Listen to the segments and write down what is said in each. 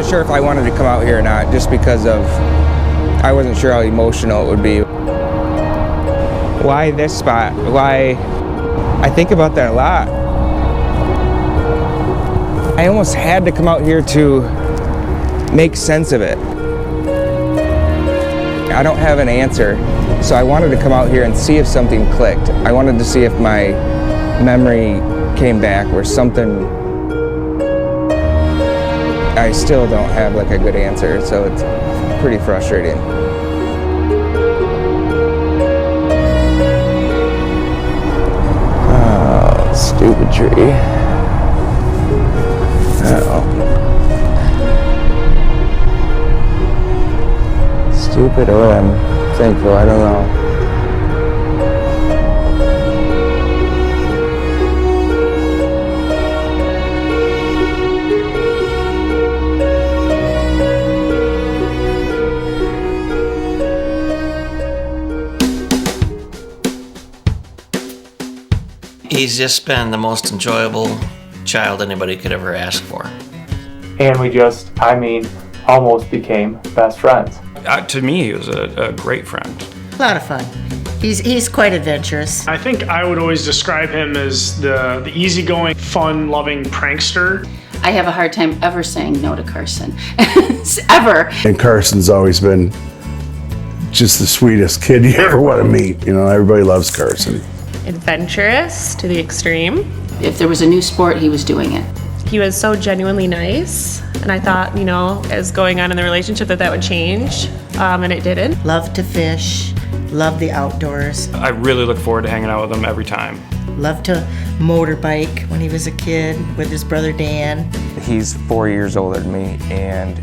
sure if I wanted to come out here or not, just because of, I wasn't sure how emotional it would be. Why this spot? Why? I think about that a lot. I almost had to come out here to make sense of it. I don't have an answer, so I wanted to come out here and see if something clicked. I wanted to see if my memory came back or something. I still don't have like a good answer, so it's pretty frustrating. Oh, stupid tree. Uh-oh. Stupid or I'm thankful, I don't know. He's just been the most enjoyable child anybody could ever ask for. And we just, almost became best friends. To me, he was a great friend. A lot of fun. He's quite adventurous. I think I would always describe him as the easygoing, fun-loving prankster. I have a hard time ever saying no to Carson, ever. And Carson's always been just the sweetest kid you ever want to meet. You know, everybody loves Carson. Adventurous to the extreme. If there was a new sport, he was doing it. He was so genuinely nice, and I thought, as going on in the relationship that would change, and it didn't. Loved to fish, loved the outdoors. I really look forward to hanging out with him every time. Loved to motorbike when he was a kid with his brother Dan. He's 4 years older than me, and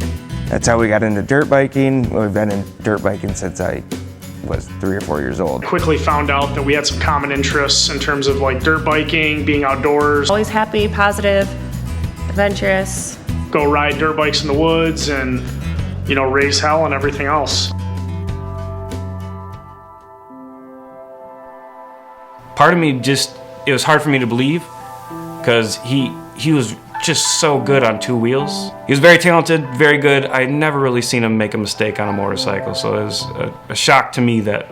that's how we got into dirt biking. We've been in dirt biking since I was 3 or 4 years old. Quickly found out that we had some common interests in terms of like dirt biking, being outdoors. Always happy, positive, adventurous. Go ride dirt bikes in the woods and, raise hell and everything else. Part of me it was hard for me to believe because he was just so good on two wheels. He was very talented, very good. I had never really seen him make a mistake on a motorcycle, so it was a shock to me that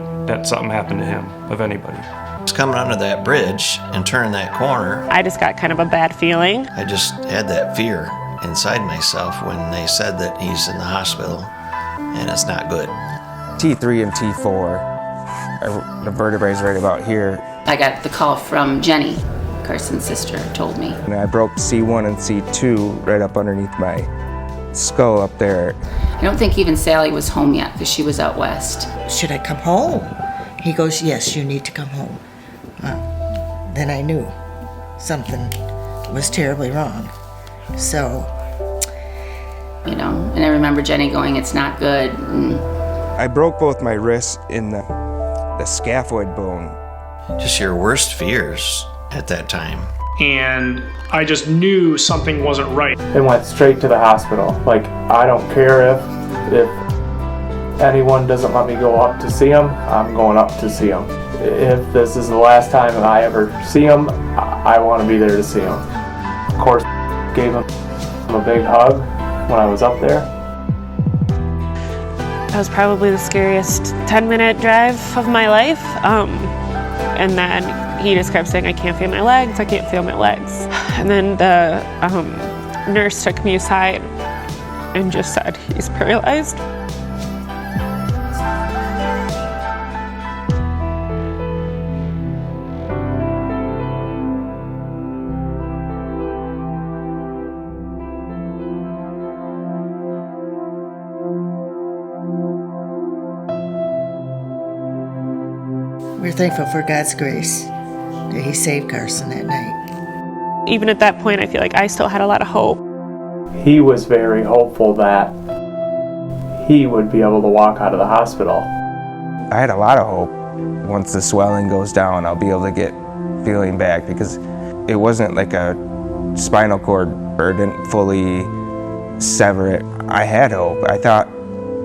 something happened to him, of anybody. Just coming under that bridge and turning that corner, I just got kind of a bad feeling. I just had that fear inside myself when they said that he's in the hospital and it's not good. T3 and T4, the vertebrae right about here. I got the call from Jenny, Carson's sister, told me. And I broke C1 and C2 right up underneath my skull up there. I don't think even Sally was home yet because she was out west. Should I come home? He goes, yes, you need to come home. Then I knew something was terribly wrong. So, and I remember Jenny going, it's not good. And I broke both my wrists in the scaphoid bone. Just your worst fears at that time. And I just knew something wasn't right. And went straight to the hospital. Like, I don't care if anyone doesn't let me go up to see him, I'm going up to see him. If this is the last time that I ever see him, I want to be there to see him. Of course, gave him a big hug when I was up there. That was probably the scariest 10-minute drive of my life. And then he just kept saying, I can't feel my legs, I can't feel my legs. And then the nurse took me aside and just said, he's paralyzed. we're thankful for God's grace that he saved Carson that night. Even at that point, I feel like I still had a lot of hope. He was very hopeful that he would be able to walk out of the hospital. I had a lot of hope. Once the swelling goes down, I'll be able to get feeling back, because it wasn't like a spinal cord or didn't fully sever it. I had hope. I thought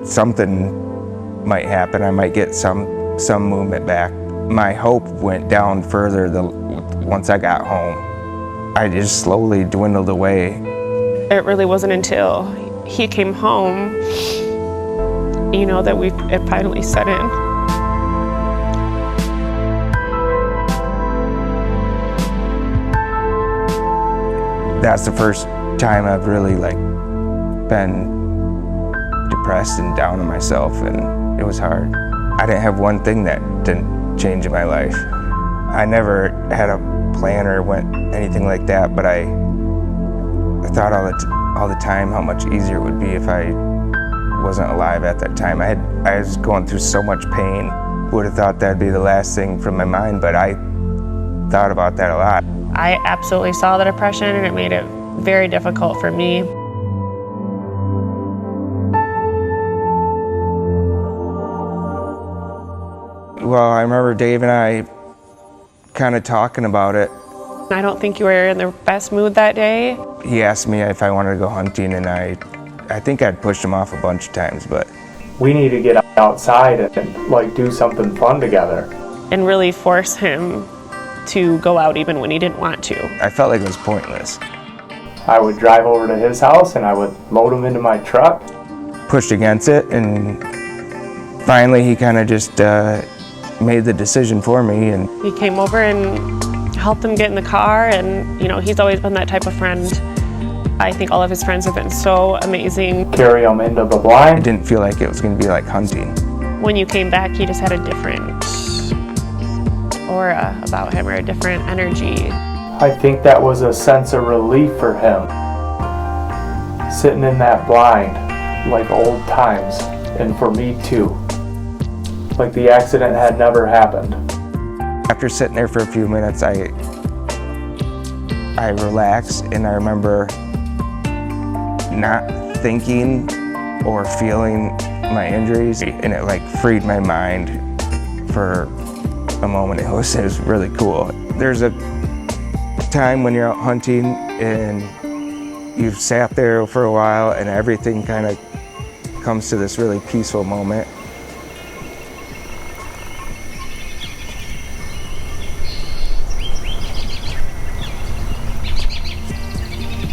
something might happen. I might get some movement back. My hope went down further once I got home. I just slowly dwindled away. It really wasn't until he came home, you know, that it finally set in. That's the first time I've really been depressed and down on myself, and it was hard. I didn't have one thing that didn't change in my life. I never had a plan or went anything like that, but I thought all the time how much easier it would be if I wasn't alive at that time. I was going through so much pain. Would have thought that'd be the last thing from my mind, but I thought about that a lot. I absolutely saw the depression, and it made it very difficult for me. Well, I remember Dave and I kind of talking about it. I don't think you were in the best mood that day. He asked me if I wanted to go hunting, and I think I'd pushed him off a bunch of times, but We need to get outside and do something fun together. And really force him to go out even when he didn't want to. I felt like it was pointless. I would drive over to his house and I would load him into my truck. Pushed against it, and finally he kind of just made the decision for me. And He came over and helped him get in the car, and he's always been that type of friend. I think all of his friends have been so amazing. Carry him into the I blind. didn't feel like it was going to be like hunting. When you came back, he just had a different aura about him, or a different energy. I think that was a sense of relief for him. Sitting in that blind, like old times, and for me too. Like the accident had never happened. After sitting there for a few minutes, I relaxed, and I remember not thinking or feeling my injuries, and it freed my mind for a moment. It was really cool. There's a time when you're out hunting and you've sat there for a while and everything kind of comes to this really peaceful moment.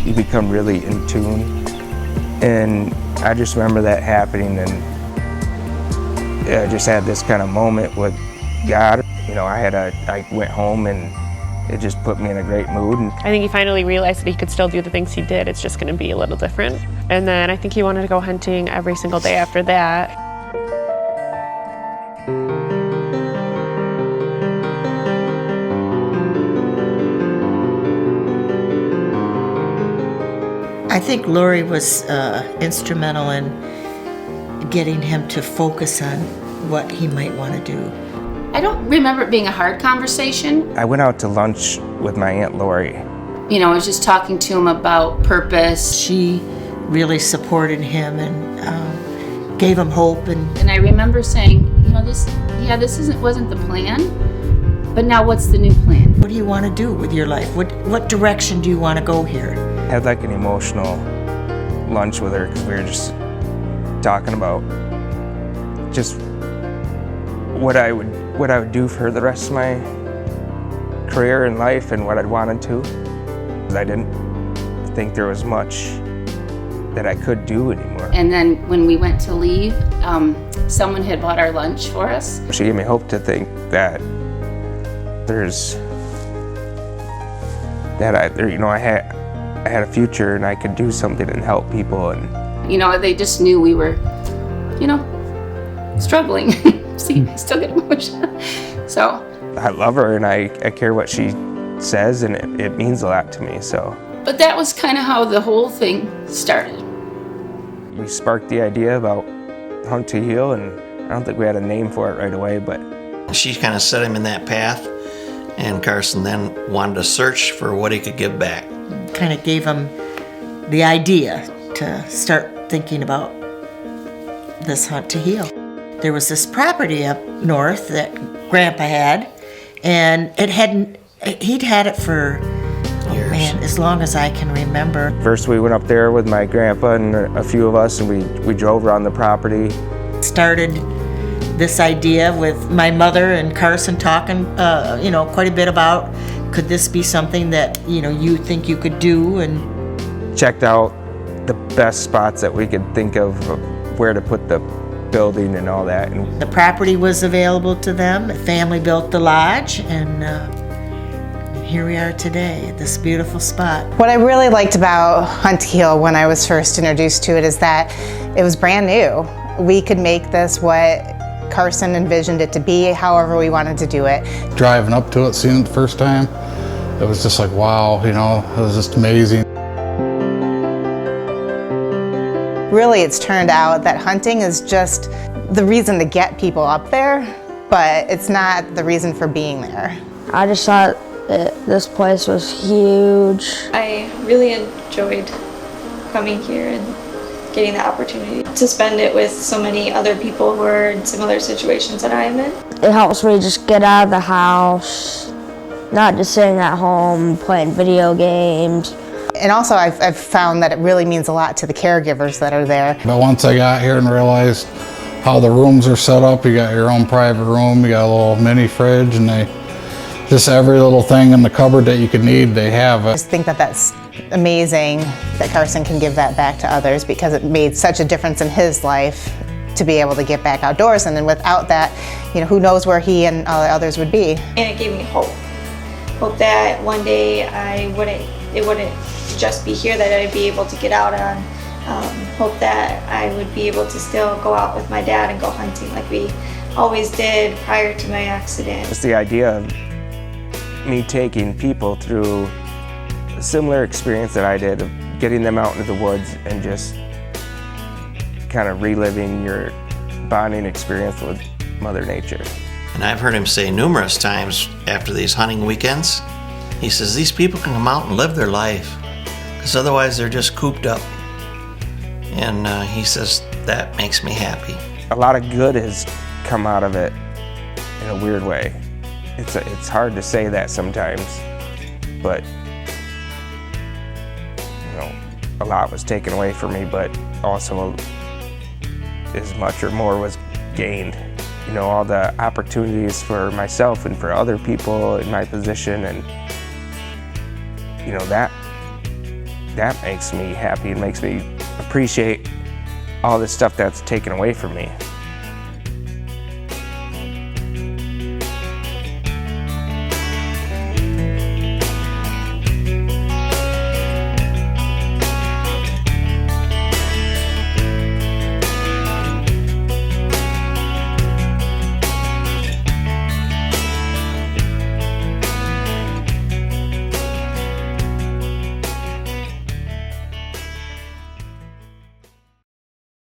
You become really in tune. And I just remember that happening, and I just had this kind of moment with God. I went home and it just put me in a great mood. And I think he finally realized that he could still do the things he did. It's just going to be a little different. And then I think he wanted to go hunting every single day after that. I think Lori was instrumental in getting him to focus on what he might want to do. I don't remember it being a hard conversation. I went out to lunch with my Aunt Lori. I was just talking to him about purpose. She really supported him and gave him hope. And I remember saying, this wasn't the plan, but now what's the new plan? What do you want to do with your life? What direction do you want to go here? I had an emotional lunch with her because we were just talking about just what I would do for the rest of my career and life and what I'd wanted to. I didn't think there was much that I could do anymore. And then when we went to leave, someone had bought our lunch for us. She gave me hope to think that I had a future and I could do something and help people. And they just knew we were, struggling. See, I still get emotional. So I love her and I care what she says, and it means a lot to me. So. But that was kind of how the whole thing started. We sparked the idea about Hunt to Heal, and I don't think we had a name for it right away, but She kind of set him in that path, and Carson then wanted to search for what he could give back. Kind of gave him the idea to start thinking about this Hunt to Heal. There was this property up north that Grandpa had, and he'd had it for, Years. as long as I can remember. first we went up there with my grandpa and a few of us, and we drove around the property. Started this idea with my mother and Carson talking, quite a bit about, could this be something that, you think you could do? And Checked out the best spots that we could think of where to put the building and all that. And The property was available to them. The family built the lodge, and here we are today at this beautiful spot. What I really liked about Hunt to Heal when I was first introduced to it is that it was brand new. We could make this what Carson envisioned it to be, however we wanted to do it. Driving up to it, seeing it the first time, it was just like, wow, you know, it was just amazing. Really, it's turned out that hunting is just the reason to get people up there, but it's not the reason for being there. I just thought that this place was huge. I really enjoyed coming here and getting the opportunity to spend it with so many other people who are in similar situations that I am in. It helps me just get out of the house, not just sitting at home playing video games. And also I've found that it really means a lot to the caregivers that are there. But once I got here and realized how the rooms are set up, you got your own private room, you got a little mini fridge, and just every little thing in the cupboard that you could need, they have it. I just think that that's amazing that Carson can give that back to others, because it made such a difference in his life to be able to get back outdoors. And then without that, you know, who knows where he and others would be. And it gave me hope. Hope that one day it wouldn't just be here that I'd be able to get out on. Hope that I would be able to still go out with my dad and go hunting like we always did prior to my accident. just the idea of me taking people through a similar experience that I did, of getting them out into the woods and just kind of reliving your bonding experience with Mother Nature. And I've heard him say numerous times after these hunting weekends, he says these people can come out and live their life, because otherwise they're just cooped up. And he says that makes me happy. A lot of good has come out of it in a weird way. It's hard to say that sometimes, but you know, a lot was taken away from me, but also as much or more was gained. You know, all the opportunities for myself and for other people in my position, and you know, that makes me happy and makes me appreciate all this stuff that's taken away from me.